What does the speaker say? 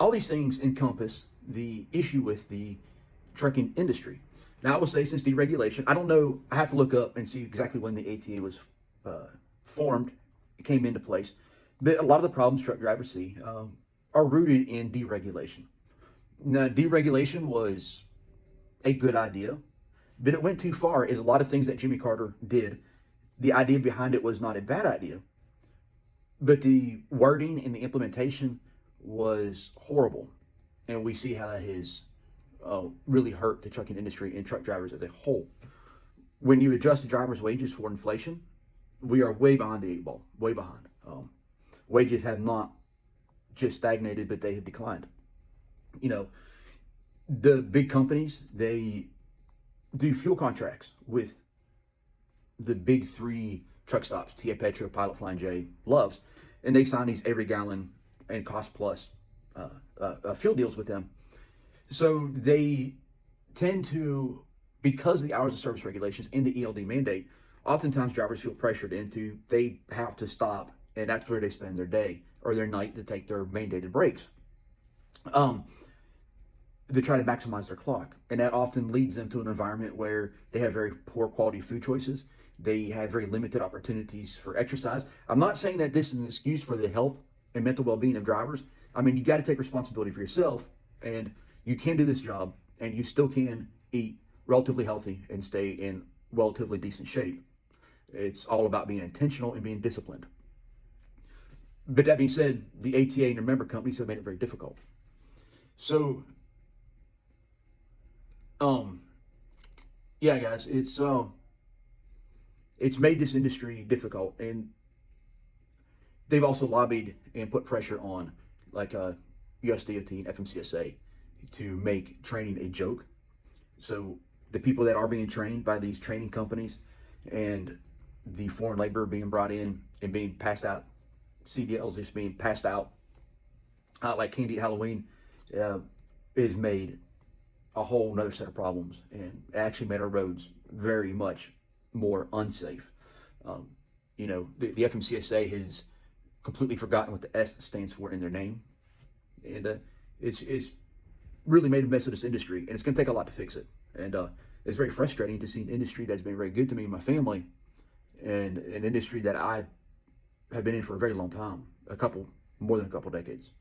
all these things encompass the issue with the trucking industry. Now, I will say since deregulation, I don't know, I have to look up and see exactly when the ATA was formed, it came into place. But a lot of the problems truck drivers see are rooted in deregulation. Now, deregulation was a good idea, but it went too far. Is a lot of things that Jimmy Carter did. The idea behind it was not a bad idea, but the wording and the implementation was horrible, and we see how that has really hurt the trucking industry and truck drivers as a whole. When you adjust the drivers' wages for inflation, we are way behind the eight ball, way behind. Wages have not just stagnated, but they have declined. You know, the big companies, they do fuel contracts with the big three truck stops, TA Petro, Pilot Flying J, Loves, and they sign these every gallon and cost plus fuel deals with them. So they tend to, because of the hours of service regulations and the ELD mandate, oftentimes drivers feel pressured into they have to stop, and that's where they spend their day or their night to take their mandated breaks. To try to maximize their clock. And that often leads them to an environment where they have very poor quality food choices. They have very limited opportunities for exercise. I'm not saying that this is an excuse for the health and mental well-being of drivers. I mean, you got to take responsibility for yourself, and you can do this job, and you still can eat relatively healthy and stay in relatively decent shape. It's all about being intentional and being disciplined. But that being said, the ATA and their member companies have made it very difficult. So, yeah, guys, it's made this industry difficult, and they've also lobbied and put pressure on like USDOT and FMCSA to make training a joke. So the people that are being trained by these training companies and the foreign labor being brought in and being passed out, CDLs just being passed out like candy at Halloween, is made a whole nother set of problems, and actually made our roads very much more unsafe. The FMCSA has completely forgotten what the S stands for in their name, and it's really made a mess of this industry, and it's going to take a lot to fix it. And it's very frustrating to see an industry that's been very good to me and my family, and an industry that I have been in for a very long time, more than a couple decades.